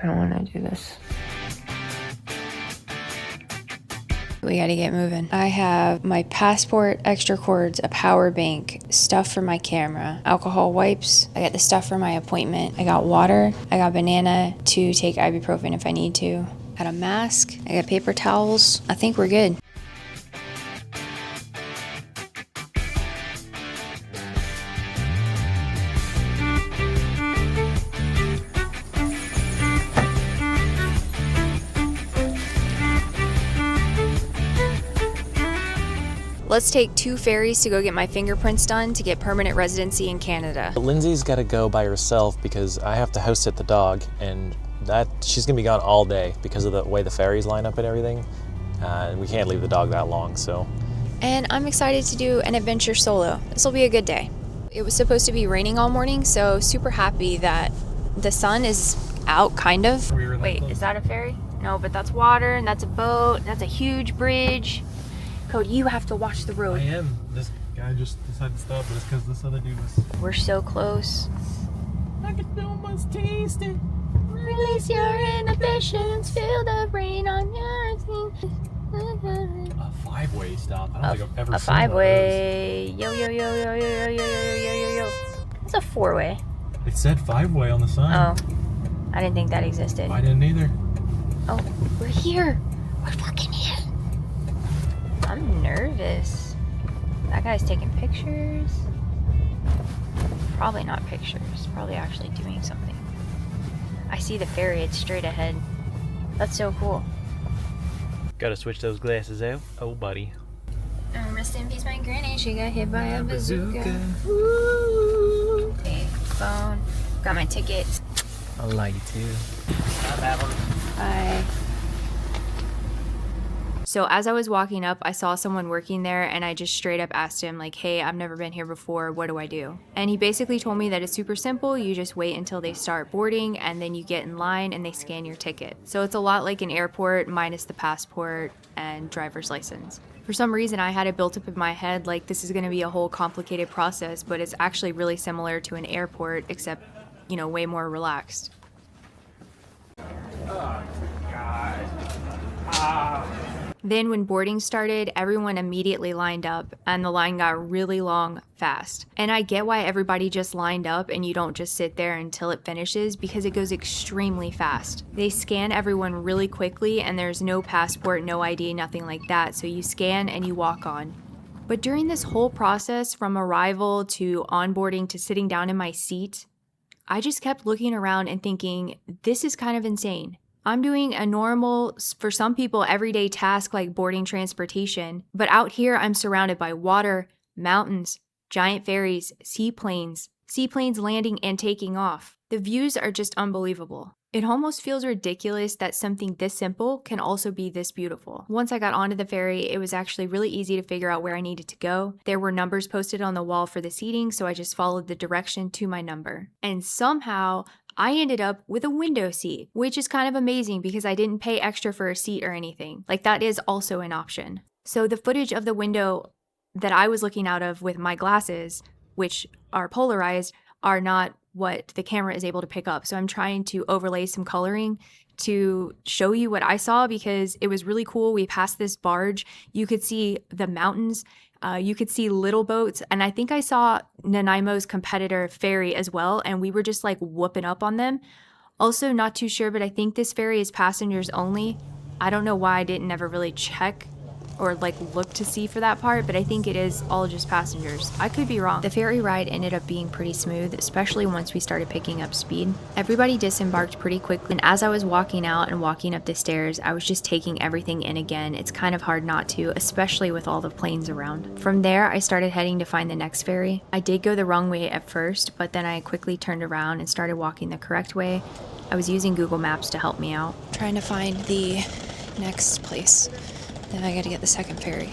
kind of want to do this. We gotta get moving. I have my passport, extra cords, a power bank, stuff for my camera, alcohol wipes. I got the stuff for my appointment. I got water. I got banana to take ibuprofen if I need to. Got a mask. I got paper towels. I think we're good. Let's take 2 ferries to go get my fingerprints done to get permanent residency in Canada. Lindsay's got to go by herself because I have to house sit the dog, and she's gonna be gone all day because of the way the ferries line up and everything. We can't leave the dog that long, so. And I'm excited to do an adventure solo. This will be a good day. It was supposed to be raining all morning, so super happy that the sun is out, kind of. Wait, is that a ferry? No, but that's water, and that's a boat, that's a huge bridge. Cody, you have to watch the road. I am. This guy just decided to stop, but it's because this other dude was. We're so close. I can almost taste it. Release your inhibitions, feel the rain on your skin. A 5-way stop. I don't think I've ever seen a 5-way. Yo, yo, yo, yo, yo, yo, yo, yo, yo, yo, yo. It's a 4-way. It said 5-way on the sign. Oh, I didn't think that existed. I didn't either. Oh, we're here. We're fucking here. I'm nervous. That guy's taking pictures. Probably not pictures. Probably actually doing something. I see the ferry. It's straight ahead. That's so cool. Gotta switch those glasses out. Oh, buddy. Rest in peace, my granny. She got hit by a bazooka. Woo. Okay, phone. Got my ticket. I like you too. Bye. So as I was walking up, I saw someone working there, and I just straight up asked him, like, hey, I've never been here before, what do I do? And he basically told me that it's super simple. You just wait until they start boarding, and then you get in line and they scan your ticket. So it's a lot like an airport minus the passport and driver's license. For some reason, I had it built up in my head like this is going to be a whole complicated process, but it's actually really similar to an airport, except, you know, way more relaxed. Oh, God. Then when boarding started, everyone immediately lined up, and the line got really long fast. And I get why everybody just lined up and you don't just sit there until it finishes, because it goes extremely fast. They scan everyone really quickly, and there's no passport, no ID, nothing like that, so you scan and you walk on. But during this whole process, from arrival to onboarding to sitting down in my seat, I just kept looking around and thinking, this is kind of insane. I'm doing a normal, for some people, everyday task like boarding transportation, but out here I'm surrounded by water, mountains, giant ferries, seaplanes landing and taking off. The views are just unbelievable. It almost feels ridiculous that something this simple can also be this beautiful. Once I got onto the ferry, it was actually really easy to figure out where I needed to go. There were numbers posted on the wall for the seating, so I just followed the direction to my number. And somehow, I ended up with a window seat, which is kind of amazing because I didn't pay extra for a seat or anything. Like, that is also an option. So the footage of the window that I was looking out of with my glasses, which are polarized, are not what the camera is able to pick up. So I'm trying to overlay some coloring to show you what I saw because it was really cool. We passed this barge. You could see the mountains. You could see little boats, and I think I saw Nanaimo's competitor ferry as well, and we were just like whooping up on them. Also, not too sure, but I think this ferry is passengers only. I don't know why I didn't ever really check or like look to see for that part, but I think it is all just passengers. I could be wrong. The ferry ride ended up being pretty smooth, especially once we started picking up speed. Everybody disembarked pretty quickly, and as I was walking out and walking up the stairs, I was just taking everything in again. It's kind of hard not to, especially with all the planes around. From there, I started heading to find the next ferry. I did go the wrong way at first, but then I quickly turned around and started walking the correct way. I was using Google Maps to help me out. Trying to find the next place. Then I gotta get the second ferry.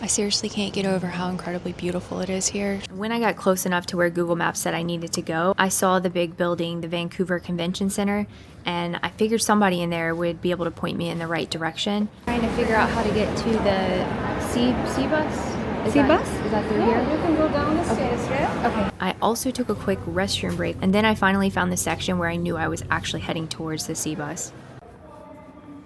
I seriously can't get over how incredibly beautiful it is here. When I got close enough to where Google Maps said I needed to go, I saw the big building, the Vancouver Convention Center, and I figured somebody in there would be able to point me in the right direction. Trying to figure out how to get to the SeaBus, SeaBus? Is that through here? You can go down the stairs, yeah? Okay. I also took a quick restroom break, and then I finally found the section where I knew I was actually heading towards the SeaBus.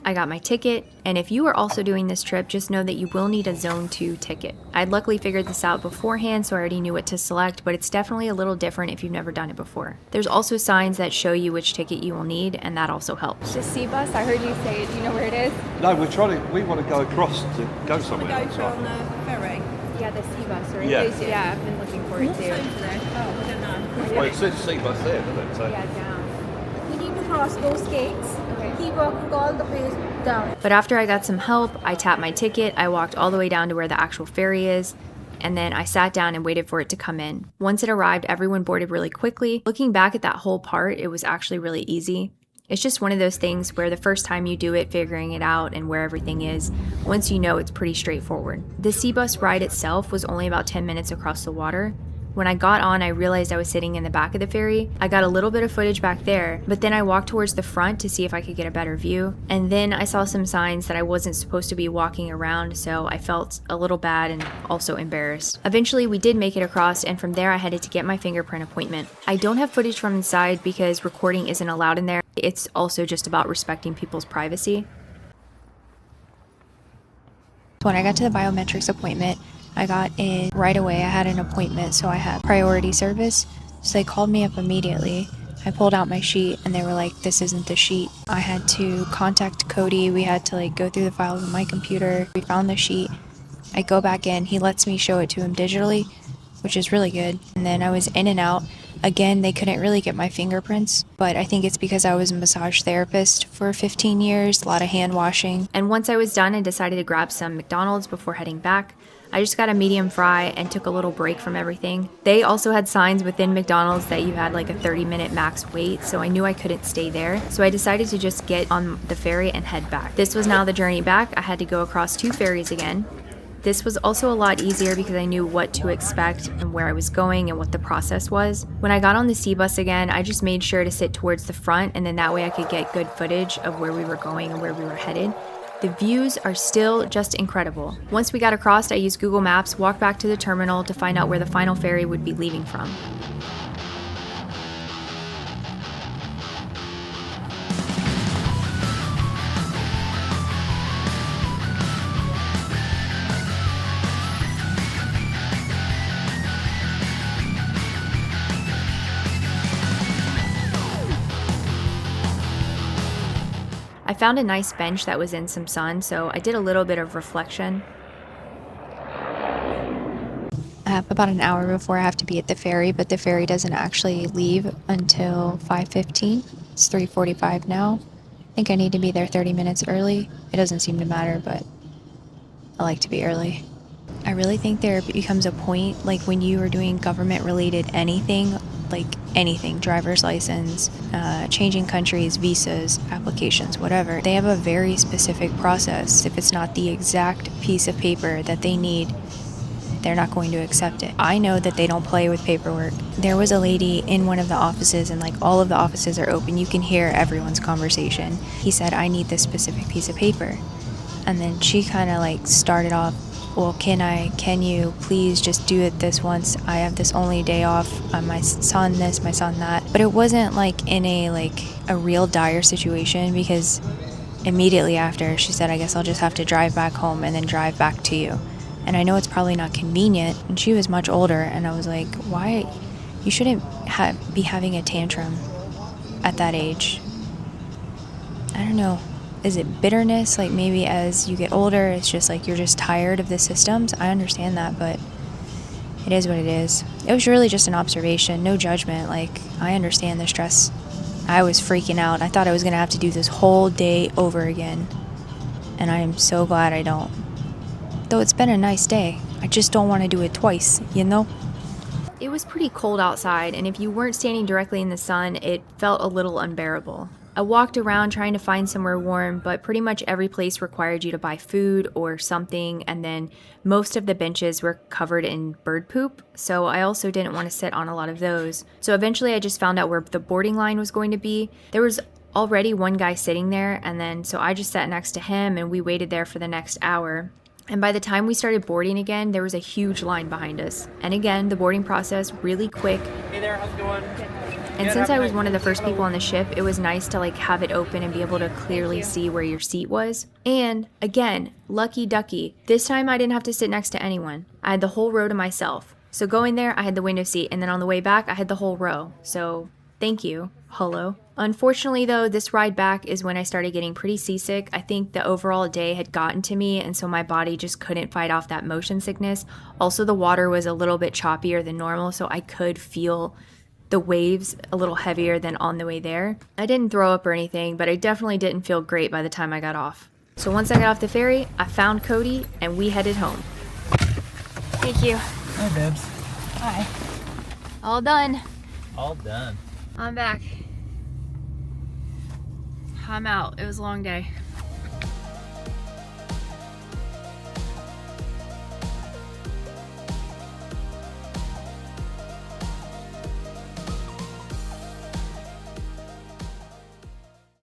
I got my ticket, and if you are also doing this trip, just know that you will need a Zone 2 ticket. I'd luckily figured this out beforehand, so I already knew what to select, but it's definitely a little different if you've never done it before. There's also signs that show you which ticket you will need, and that also helps. The SeaBus, I heard you say it. Do you know where it is? No, we want to go across to go somewhere. Go That's right. from the ferry. Yeah, the SeaBus, right? Yeah. Yeah, I've been looking for it too. Oh, I don't know. Well, it says SeaBus there, doesn't it? So down. You need to cross those gates. Keep walking all the way down. But after I got some help, I tapped my ticket, I walked all the way down to where the actual ferry is, and then I sat down and waited for it to come in. Once it arrived, everyone boarded really quickly. Looking back at that whole part, it was actually really easy. It's just one of those things where the first time you do it, figuring it out and where everything is, once you know, it's pretty straightforward. The SeaBus ride itself was only about 10 minutes across the water. When I got on, I realized I was sitting in the back of the ferry. I got a little bit of footage back there, but then I walked towards the front to see if I could get a better view. And then I saw some signs that I wasn't supposed to be walking around, so I felt a little bad and also embarrassed. Eventually, we did make it across, and from there I headed to get my fingerprint appointment. I don't have footage from inside because recording isn't allowed in there. It's also just about respecting people's privacy. When I got to the biometrics appointment, I got in right away. I had an appointment, so I had priority service. So they called me up immediately. I pulled out my sheet and they were like, this isn't the sheet. I had to contact Cody. We had to go through the files on my computer. We found the sheet. I go back in. He lets me show it to him digitally, which is really good. And then I was in and out. Again, they couldn't really get my fingerprints, but I think it's because I was a massage therapist for 15 years, a lot of hand washing. And once I was done, I decided to grab some McDonald's before heading back. I just got a medium fry and took a little break from everything. They also had signs within McDonald's that you had a 30-minute max wait, so I knew I couldn't stay there. So I decided to just get on the ferry and head back. This was now the journey back. I had to go across 2 ferries again. This was also a lot easier because I knew what to expect and where I was going and what the process was. When I got on the SeaBus again, I just made sure to sit towards the front, and then that way I could get good footage of where we were going and where we were headed. The views are still just incredible. Once we got across, I used Google Maps, walked back to the terminal to find out where the final ferry would be leaving from. I found a nice bench that was in some sun, so I did a little bit of reflection. I have about an hour before I have to be at the ferry, but the ferry doesn't actually leave until 5:15. It's 3:45 now. I think I need to be there 30 minutes early. It doesn't seem to matter, but I like to be early. I really think there becomes a point, when you are doing government-related anything, driver's license, changing countries, visas, applications, whatever. They have a very specific process. If it's not the exact piece of paper that they need, they're not going to accept it. I know that they don't play with paperwork. There was a lady in one of the offices, and all of the offices are open. You can hear everyone's conversation. He said, I need this specific piece of paper. And then she kind of started off, well, can you please just do it this once? I have this only day off. My son this, my son that. But it wasn't in a real dire situation, because immediately after she said, I guess I'll just have to drive back home and then drive back to you. And I know it's probably not convenient. And she was much older, and I was like, why? You shouldn't be having a tantrum at that age. I don't know. Is it bitterness? Maybe as you get older, it's just you're just tired of the systems. I understand that, but it is what it is. It was really just an observation, no judgment. I understand the stress. I was freaking out. I thought I was going to have to do this whole day over again. And I am so glad I don't. Though it's been a nice day. I just don't want to do it twice, you know? It was pretty cold outside, and if you weren't standing directly in the sun, it felt a little unbearable. I walked around trying to find somewhere warm, but pretty much every place required you to buy food or something, and then most of the benches were covered in bird poop, so I also didn't want to sit on a lot of those. So eventually I just found out where the boarding line was going to be. There was already one guy sitting there, and then so I just sat next to him, and we waited there for the next hour. And by the time we started boarding again, there was a huge line behind us. And again, the boarding process really quick. Hey there, how's it going? And since I was one of the first people on the ship, it was nice to like have it open and be able to clearly see where your seat was. And again, lucky ducky, this time I didn't have to sit next to anyone. I had the whole row to myself. So going there, I had the window seat, and then on the way back, I had the whole row. So thank you, Hello. Unfortunately though, this ride back is when I started getting pretty seasick. I think the overall day had gotten to me, and so my body just couldn't fight off that motion sickness. Also, the water was a little bit choppier than normal, so I could feel the waves a little heavier than on the way there. I didn't throw up or anything, but I definitely didn't feel great by the time I got off. So once I got off the ferry, I found Cody and we headed home. Thank you. Hi, Bibs. Hi. All done. All done. I'm back. I'm out. It was a long day.